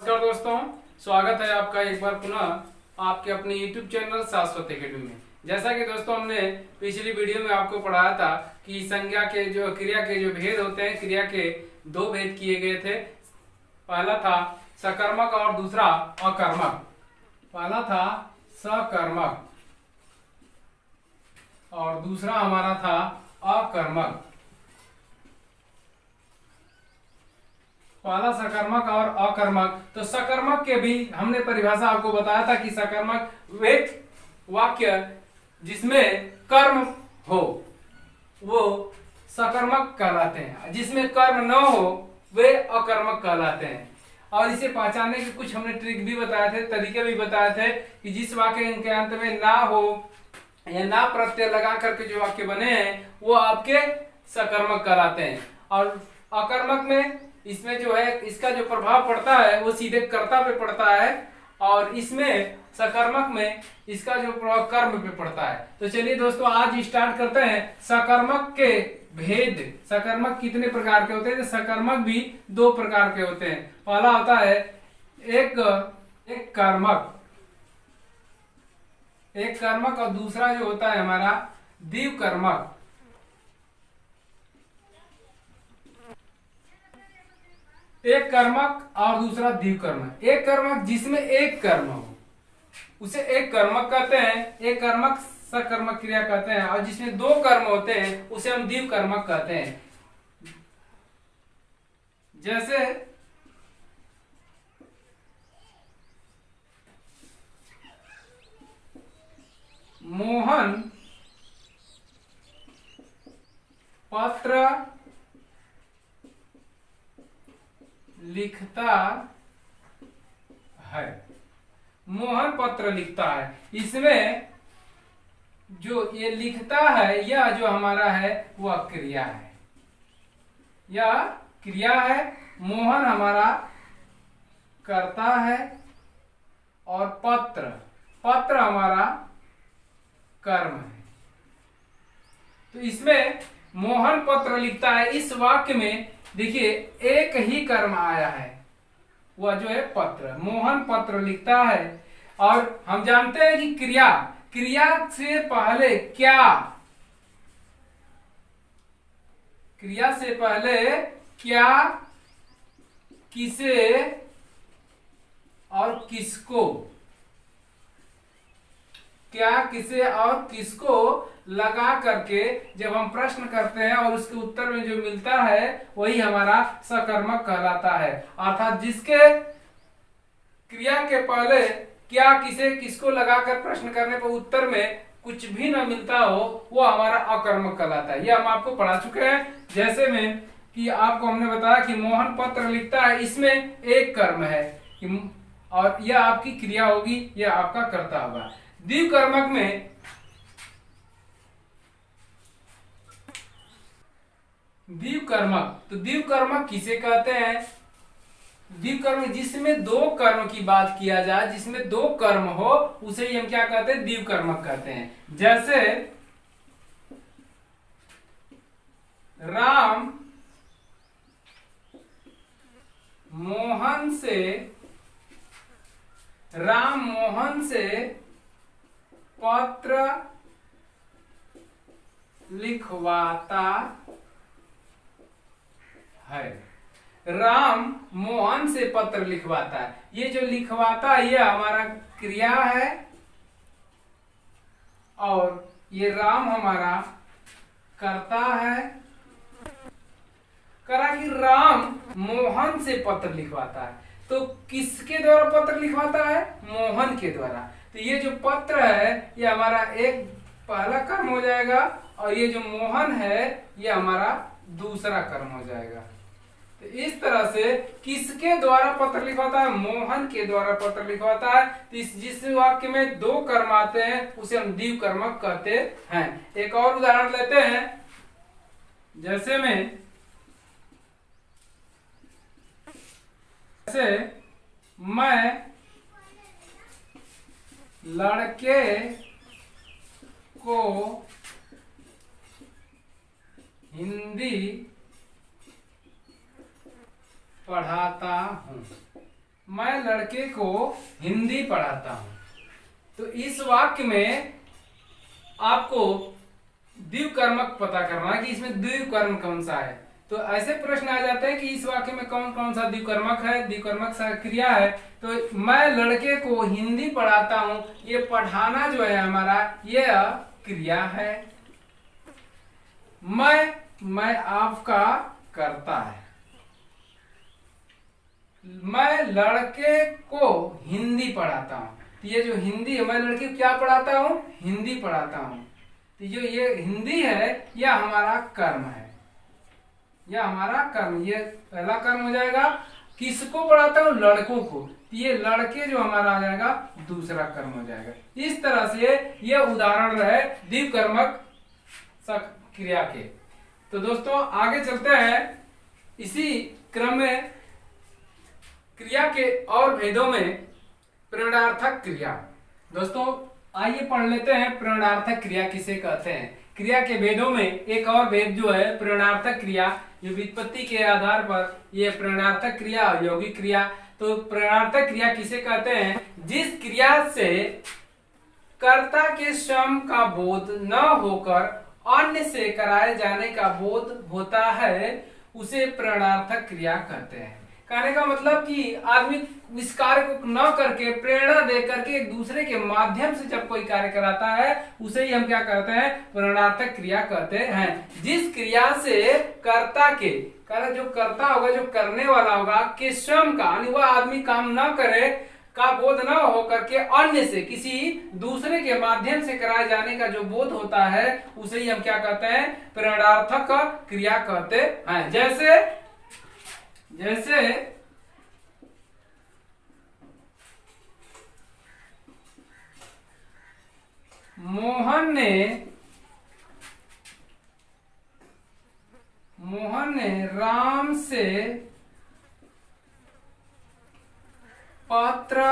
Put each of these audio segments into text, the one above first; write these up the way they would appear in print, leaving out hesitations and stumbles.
नमस्कार दोस्तों, स्वागत है आपका एक बार पुनः आपके अपने YouTube चैनल शाश्वत एकेडमी में। जैसा कि दोस्तों हमने पिछली वीडियो में आपको पढ़ाया था कि संज्ञा के जो क्रिया के जो भेद होते हैं, क्रिया के दो भेद किए गए थे। पहला था सकर्मक और दूसरा अकर्मक। पहला था सकर्मक और दूसरा हमारा था अकर्मक। पहला सकर्मक और अकर्मक। तो सकर्मक के भी हमने परिभाषा आपको बताया था कि सकर्मक वे वाक्य जिसमें कर्म हो वो सकर्मक कहलाते हैं, जिसमें कर्म न हो वे अकर्मक कहलाते हैं। और इसे पहचानने के कुछ हमने ट्रिक भी बताए थे, तरीके भी बताए थे कि जिस वाक्य के अंत में ना हो या ना प्रत्यय लगा करके जो वाक्य बने हैं वो आपके सकर्मक कहलाते हैं। और अकर्मक में इसमें जो है इसका जो प्रभाव पड़ता है वो सीधे कर्ता पे पड़ता है और इसमें सकर्मक में इसका जो प्रभाव कर्म पे पड़ता है। तो चलिए दोस्तों आज स्टार्ट करते हैं सकर्मक के भेद। सकर्मक कितने प्रकार के होते हैं? तो सकर्मक भी दो प्रकार के होते हैं। पहला होता है एक कर्मक, एक कर्मक और दूसरा जो होता है हमारा द्विकर्मक। एक कर्मक और दूसरा द्विकर्मक। एक कर्मक जिसमें एक कर्म हो उसे एक कर्मक कहते हैं, एक कर्मक सकर्मक क्रिया कहते हैं। और जिसमें दो कर्म होते हैं उसे हम द्विकर्मक कहते हैं। जैसे मोहन पत्र लिखता है। मोहन पत्र लिखता है, इसमें जो ये लिखता है यह जो हमारा है वह क्रिया है, यह क्रिया है। मोहन हमारा करता है और पत्र पत्र हमारा कर्म है। तो इसमें मोहन पत्र लिखता है, इस वाक्य में देखिए एक ही कर्म आया है, वह जो है पत्र। मोहन पत्र लिखता है और हम जानते हैं कि क्रिया क्रिया से पहले क्या, क्रिया से पहले क्या, किसे और किसको, क्या, किसे और किसको लगा करके जब हम प्रश्न करते हैं और उसके उत्तर में जो मिलता है वही हमारा सकर्मक कहलाता है। अर्थात जिसके क्रिया के पहले क्या, किसे, किसको लगाकर प्रश्न करने पर उत्तर में कुछ भी न मिलता हो वो हमारा अकर्मक कहलाता है। यह हम आपको पढ़ा चुके हैं। जैसे में कि आपको हमने बताया कि मोहन पत्र लिखता है, इसमें एक कर्म है और यह आपकी क्रिया होगी, यह आपका कर्ता होगा। द्विकर्मक में द्विकर्मक, तो द्विकर्मक किसे कहते हैं? द्विकर्म जिसमें दो कर्म की बात किया जाए, जिसमें दो कर्म हो उसे ही हम क्या कहते हैं? द्विकर्मक कहते हैं। जैसे राम मोहन से पत्र लिखवाता है। राम मोहन से पत्र लिखवाता है, ये जो लिखवाता है ये हमारा क्रिया है और ये राम हमारा करता है। करा कि राम मोहन से पत्र लिखवाता है, तो किसके द्वारा पत्र लिखवाता है? मोहन के द्वारा। तो ये जो पत्र है ये हमारा एक पहला कर्म हो जाएगा और ये जो मोहन है ये हमारा दूसरा कर्म हो जाएगा। तो इस तरह से किसके द्वारा पत्र लिखवाता है? मोहन के द्वारा पत्र लिखवाता है। तो जिस वाक्य में दो कर्म आते हैं उसे हम द्विकर्मक कहते हैं। एक और उदाहरण लेते हैं। जैसे मैं लड़के को हिंदी पढ़ाता हूँ। मैं लड़के को हिंदी पढ़ाता हूं। तो इस वाक्य में आपको द्विकर्मक पता करना है कि इसमें द्विकर्म कौन सा है। तो ऐसे प्रश्न आ जाते हैं कि इस वाक्य में कौन कौन सा द्विकर्मक है, द्विकर्मक सा क्रिया है। तो मैं लड़के को हिंदी पढ़ाता हूं, ये पढ़ाना जो है हमारा ये क्रिया है। मैं आपका करता है। मैं लड़के को हिंदी पढ़ाता हूं। तो ये जो हिंदी है, मैं लड़के को क्या पढ़ाता हूं? हिंदी पढ़ाता हूं। तो जो ये हिंदी है यह हमारा कर्म है, यह हमारा कर्म, ये पहला कर्म हो जाएगा। किसको पढ़ाता हूं? लड़कों को। तो ये लड़के जो हमारा आ जाएगा दूसरा कर्म हो जाएगा। इस तरह से ये उदाहरण रहे द्विकर्मक क्रिया के। तो दोस्तों आगे चलते हैं इसी क्रम में क्रिया के और भेदों में प्रेरणार्थक क्रिया। दोस्तों आइए पढ़ लेते हैं प्रेरणार्थक क्रिया किसे कहते हैं। क्रिया के भेदों में एक और भेद जो है प्रेरणार्थक क्रिया, जो व्युत्पत्ति के आधार पर ये प्रेरणार्थक क्रिया और यौगिक क्रिया। तो प्रेरणार्थक क्रिया किसे कहते हैं? जिस क्रिया से कर्ता के श्रम का बोध न होकर अन्य से कराए जाने का बोध होता है, उसे प्रेरणार्थक क्रिया कहते हैं। कहने का मतलब कि आदमी इस कार्य को न करके प्रेरणा दे करके एक दूसरे के माध्यम से जब कोई कार्य कराता है उसे ही हम क्या कहते हैं? प्रेरणार्थक क्रिया कहते हैं। जिस क्रिया से कर्ता के जो कर्ता होगा, जो करने वाला होगा, के श्रम का यानी वह आदमी काम न करे का बोध न हो करके अन्य से किसी दूसरे के माध्यम से कराए जाने का जो बोध होता है उसे ही हम क्या कहते हैं? प्रेरणार्थक क्रिया कहते हैं। जैसे मोहन ने राम से पत्र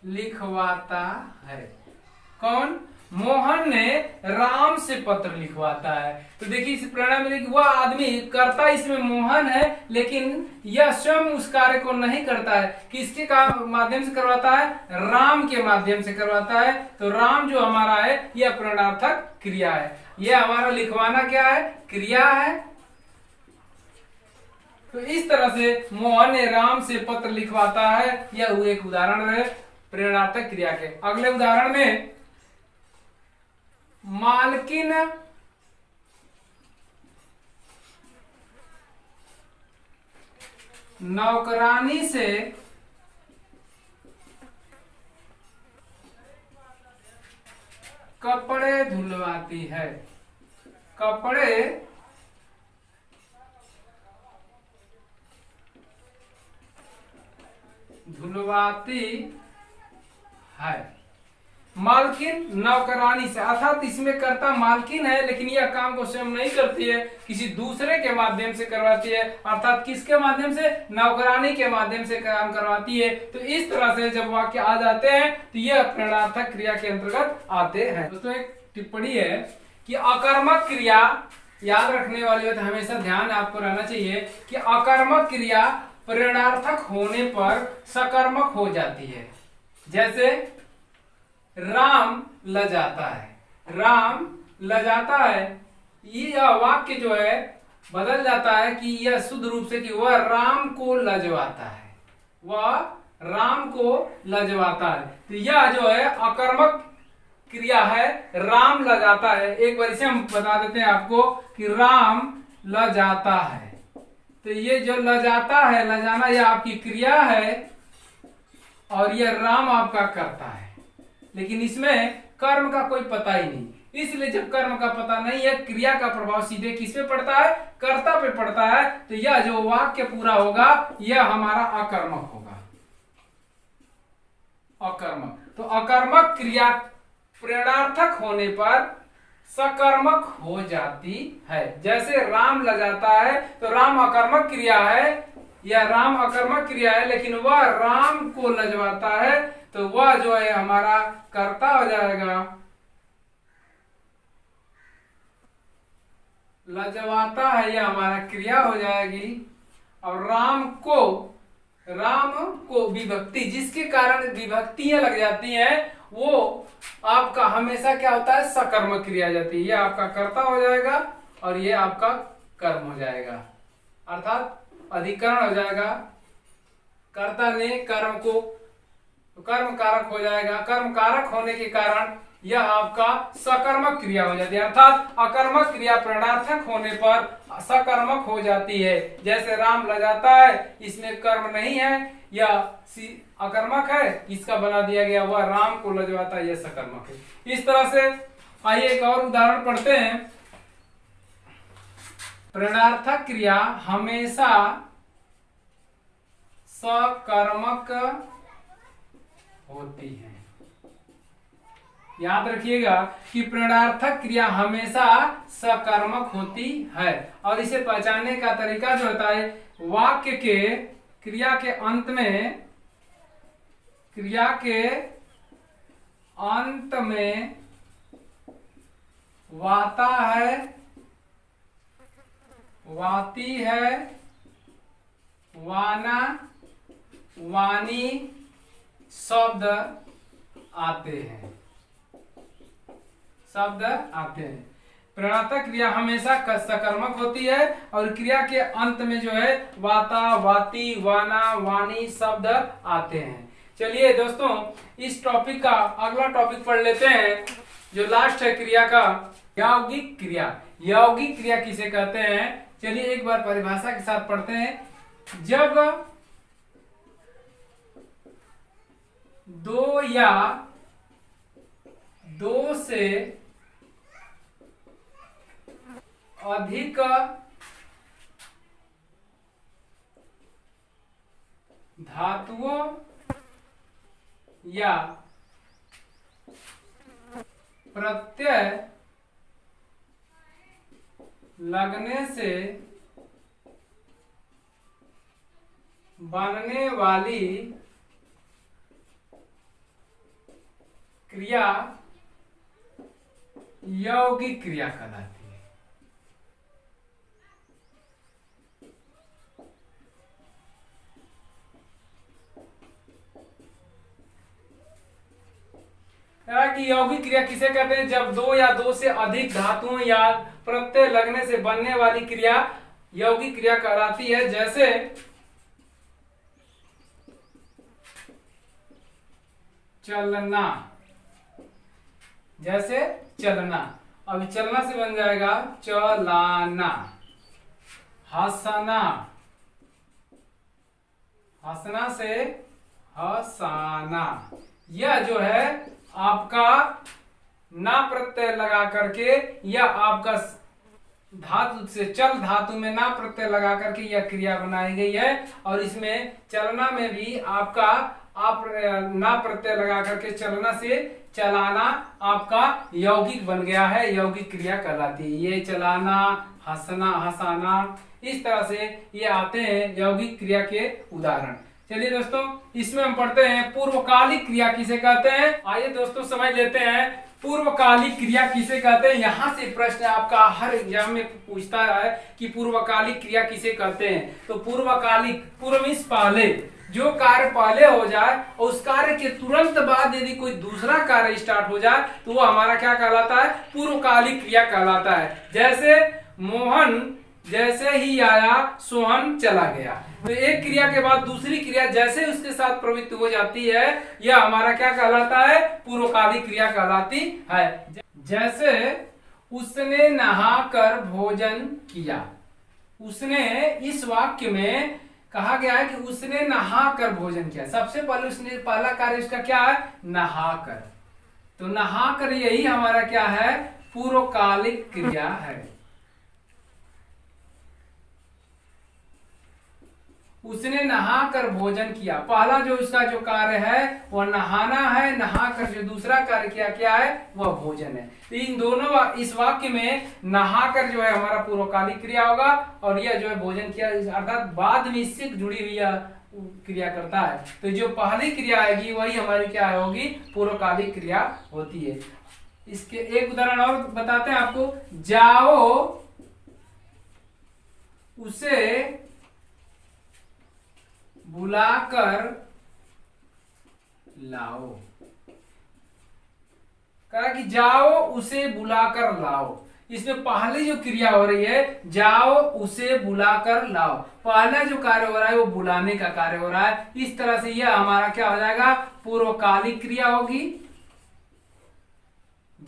लिखवाता है। कौन? मोहन ने राम से पत्र लिखवाता है। तो देखिए इस प्रेरणा में देखिए वह आदमी करता इसमें मोहन है, लेकिन यह स्वयं उस कार्य को नहीं करता है। किसके माध्यम से करवाता है? राम के माध्यम से करवाता है। तो राम जो हमारा है यह प्रेरणार्थक क्रिया है। यह हमारा लिखवाना क्या है? क्रिया है। तो इस तरह से मोहन ने राम से पत्र लिखवाता है, यह एक उदाहरण है प्रेरणार्थक क्रिया के। अगले उदाहरण में मालकिन नौकरानी से कपड़े धुलवाती है। कपड़े धुलवाती है। मालकिन नौकरानी से, अर्थात इसमें कर्ता मालकिन है लेकिन यह काम को स्वयं नहीं करती है, किसी दूसरे के माध्यम से करवाती है। अर्थात किसके माध्यम से? नौकरानी के माध्यम से काम करवाती है। तो इस तरह से जब वाक्य आ जाते हैं तो यह प्रेरणार्थक क्रिया के अंतर्गत आते हैं। दोस्तों एक टिप्पणी है कि अकर्मक क्रिया, याद रखने वाली बात हमेशा ध्यान आपको रहना चाहिए कि अकर्मक क्रिया प्रेरणार्थक होने पर सकर्मक हो जाती है। जैसे राम लजाता है। राम लजाता है, यह वाक्य जो है बदल जाता है कि यह शुद्ध रूप से कि वह राम को लजवाता है। वह राम को लजवाता है। तो यह जो है अकर्मक क्रिया है, राम लजाता है। एक बार इसे हम बता देते हैं आपको कि राम लजाता है। तो ये जो लजाता है, लजाना यह आपकी क्रिया है और यह राम आपका करता है, लेकिन इसमें कर्म का कोई पता ही नहीं। इसलिए जब कर्म का पता नहीं है, क्रिया का प्रभाव सीधे किस पे पड़ता है? कर्ता पे पड़ता है। तो यह जो वाक्य पूरा होगा यह हमारा अकर्मक होगा। अकर्मक, तो अकर्मक क्रिया प्रेरणार्थक होने पर सकर्मक हो जाती है। जैसे राम लजाता है, तो राम अकर्मक क्रिया है, यह राम अकर्मक क्रिया है, लेकिन वह राम को लजवाता है, तो वह जो है हमारा कर्ता हो जाएगा। लजवाता है, यह हमारा क्रिया हो जाएगी। और राम को विभक्ति, जिसके कारण विभक्तियां लग जाती हैं, वो आपका हमेशा क्या होता है, सकर्मक क्रिया आ जाती है। ये आपका कर्ता हो जाएगा और ये आपका कर्म हो जाएगा, अर्थात अधिकरण हो जाएगा। कर्ता ने कर्म को, तो कर्म कारक हो जाएगा। कर्म कारक होने के कारण यह आपका सकर्मक क्रिया हो जाती है, अर्थात अकर्मक क्रिया प्रणर्थक होने पर सकर्मक हो जाती है। जैसे राम लजाता है, इसमें कर्म नहीं है, यह अकर्मक है, इसका बना दिया गया हुआ राम को लजवाता, यह सकर्मक है। इस तरह से आइए एक और उदाहरण पढ़ते हैं। प्रणर्थक क्रिया हमेशा सकर्मक होती है। याद रखिएगा कि प्रणर्थक क्रिया हमेशा सकर्मक होती है। और इसे पहचानने का तरीका जो होता है, वाक्य के क्रिया के अंत में वाता है, वाती है, वाना, वाणी शब्द आते हैं, प्रणर्थक क्रिया हमेशा सकर्मक होती है और क्रिया के अंत में जो है वाता, वाती, वाना, वाणी शब्द आते हैं। चलिए दोस्तों, इस टॉपिक का अगला टॉपिक पढ़ लेते हैं, जो लास्ट है क्रिया का, यौगिक क्रिया। यौगिक क्रिया किसे कहते हैं, चलिए एक बार परिभाषा के साथ पढ़ते हैं। जब दो या दो से अधिक धातुओं या प्रत्यय लगने से बनने वाली क्रिया यौगिक क्रिया कहलाती है। कि यौगिक क्रिया किसे कहते हैं, जब दो या दो से अधिक धातुओं या प्रत्यय लगने से बनने वाली क्रिया यौगिक क्रिया कहलाती है। जैसे चलना, जैसे चलना, अब चलना से बन जाएगा चलाना। हंसना, हंसना से हंसाना। यह जो है आपका ना प्रत्यय लगा करके, या आपका धातु से चल धातु में ना प्रत्यय लगा करके यह क्रिया बनाई गई है। और इसमें चलना में भी आपका आप ना प्रत्यय लगा करके चलना से चलाना आपका यौगिक बन गया है, यौगिक क्रिया कहलाती है। ये चलाना, हंसना, हंसाना, इस तरह से ये आते हैं यौगिक क्रिया के उदाहरण। चलिए दोस्तों, इसमें हम पढ़ते हैं पूर्वकालिक क्रिया किसे कहते हैं। आइए दोस्तों समझ लेते हैं पूर्वकालिक क्रिया किसे कहते हैं। यहाँ से प्रश्न आपका हर एग्जाम में पूछता है कि पूर्वकालिक क्रिया किसे कहते हैं। तो पूर्वकालिक, पूर्व मींस पहले, जो कार्य पहले हो जाए और उस कार्य के तुरंत बाद यदि कोई दूसरा कार्य स्टार्ट हो जाए तो वो हमारा क्या कहलाता है, पूर्वकालिक क्रिया कहलाता है। जैसे मोहन जैसे ही आया सोहन चला गया। तो एक क्रिया के बाद दूसरी क्रिया जैसे उसके साथ प्रवृत्ति हो जाती है, यह हमारा क्या कहलाता है, पूर्वकालिक क्रिया कहलाती है। जैसे उसने नहाकर भोजन किया। उसने, इस वाक्य में कहा गया है कि उसने नहाकर भोजन किया। सबसे पहले उसने, पहला कार्य उसका क्या है, नहाकर। तो नहाकर यही हमारा क्या है, पूर्वकालिक क्रिया है। उसने नहाकर भोजन किया, पहला जो उसका जो कार्य है वह नहाना है। नहाकर जो दूसरा कार्य किया क्या है, वह भोजन है। तो इन दोनों, इस वाक्य में नहाकर जो है हमारा पूर्वकालिक क्रिया होगा और यह जो है भोजन किया, अर्थात बाद में इससे जुड़ी हुई क्रिया करता है। तो जो पहली क्रिया आएगी वही हमारी क्या होगी, पूर्वकालिक क्रिया होती है। इसके एक उदाहरण और बताते हैं आपको। जाओ उसे बुलाकर लाओ। कहा कि जाओ उसे बुलाकर लाओ। इसमें पहली जो क्रिया हो रही है जाओ उसे बुलाकर लाओ, पहला जो कार्य हो रहा है वो बुलाने का कार्य हो रहा है। इस तरह से यह हमारा क्या हो जाएगा, पूर्वकालिक क्रिया होगी।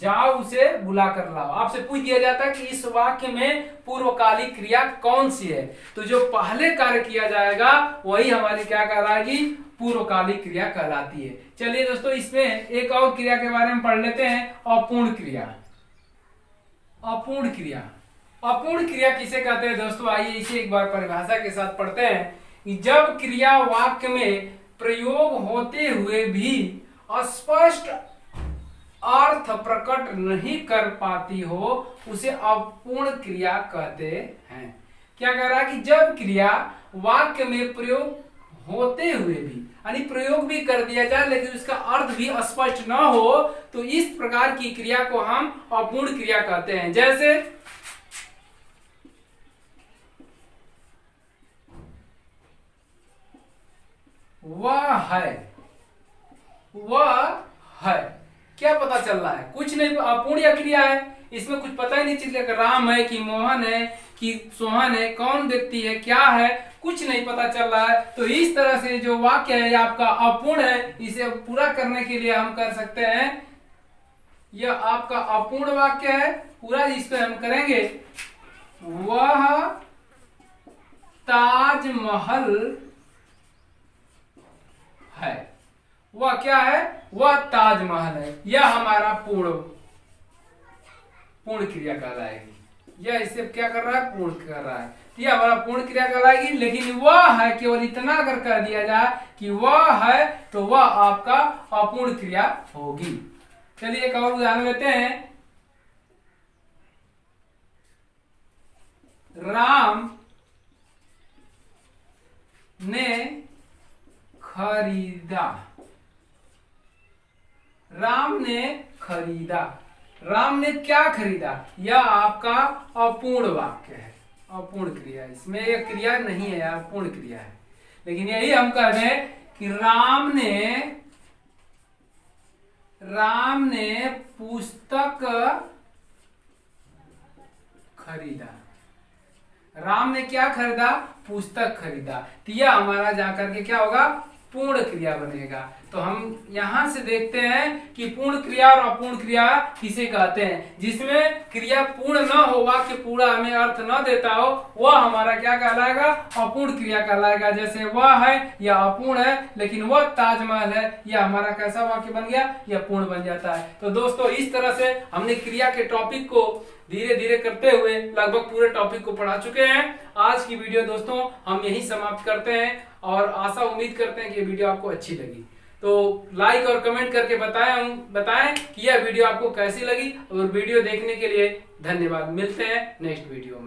जाओ उसे बुलाकर लाओ। आपसे पूछ दिया जाता है कि इस वाक्य में पूर्वकालिक क्रिया कौन सी है, तो जो पहले कार्य किया जाएगा वही हमारी क्या कहलाएगी, पूर्वकालिक क्रिया कहलाती है। चलिए दोस्तों, इसमें एक और क्रिया के बारे में पढ़ लेते हैं, अपूर्ण क्रिया। अपूर्ण क्रिया, अपूर्ण क्रिया किसे कहते हैं दोस्तों, आइए इसे एक बार परिभाषा के साथ पढ़ते हैं कि जब क्रिया वाक्य में प्रयोग होते हुए भी स्पष्ट अर्थ प्रकट नहीं कर पाती हो उसे अपूर्ण क्रिया कहते हैं। क्या कह रहा है कि जब क्रिया वाक्य में प्रयोग होते हुए भी, यानी प्रयोग भी कर दिया जाए लेकिन उसका अर्थ भी स्पष्ट न हो, तो इस प्रकार की क्रिया को हम अपूर्ण क्रिया कहते हैं। जैसे वह है, वह है, क्या पता चल रहा है, कुछ नहीं, अपूर्ण या क्रिया है, इसमें कुछ पता ही नहीं चल रहा, राम है कि मोहन है कि सोहन है, कौन व्यक्ति है, क्या है, कुछ नहीं पता चल रहा है। तो इस तरह से जो वाक्य है आपका अपूर्ण है, इसे पूरा करने के लिए हम कर सकते हैं, यह आपका अपूर्ण वाक्य है, पूरा इस पे हम करेंगे, वह ताजमहल है। वह क्या है, वह ताजमहल है, यह हमारा पूर्ण क्रिया कहलाएगी। यह इसे क्या कर रहा है, पूर्ण कर रहा है, यह हमारा पूर्ण क्रिया कहलाएगी। लेकिन वह है, केवल इतना अगर कह दिया जाए कि वह है, तो वह आपका अपूर्ण क्रिया होगी। चलिए एक और उदाहरण लेते हैं, राम ने खरीदा, राम ने खरीदा, राम ने क्या खरीदा, यह आपका अपूर्ण वाक्य है, अपूर्ण क्रिया, इसमें एक क्रिया नहीं है, अपूर्ण क्रिया है। लेकिन यही हम कह रहे हैं कि राम ने पुस्तक खरीदा, राम ने क्या खरीदा, पुस्तक खरीदा, तो यह हमारा जाकर के क्या होगा, पूर्ण क्रिया बनेगा। तो हम यहां से देखते हैं कि पूर्ण क्रिया और अपूर्ण क्रिया किसे कहते हैं। जिसमें क्रिया पूर्ण न हो, वाक्य पूरा हमें अर्थ न देता हो, वह हमारा क्या कहलाएगा, अपूर्ण क्रिया कहलाएगा। जैसे वह है, यह अपूर्ण है, लेकिन वह ताजमहल है, यह हमारा कैसा वाक्य बन गया, यह पूर्ण बन जाता है। तो दोस्तों, इस तरह से हमने क्रिया के टॉपिक को धीरे धीरे करते हुए लगभग पूरे टॉपिक को पढ़ा चुके हैं। आज की वीडियो दोस्तों हम यही समाप्त करते हैं और आशा उम्मीद करते हैं कि ये वीडियो आपको अच्छी लगी। तो लाइक और कमेंट करके बताएं कि यह वीडियो आपको कैसी लगी, और वीडियो देखने के लिए धन्यवाद। मिलते हैं नेक्स्ट वीडियो में।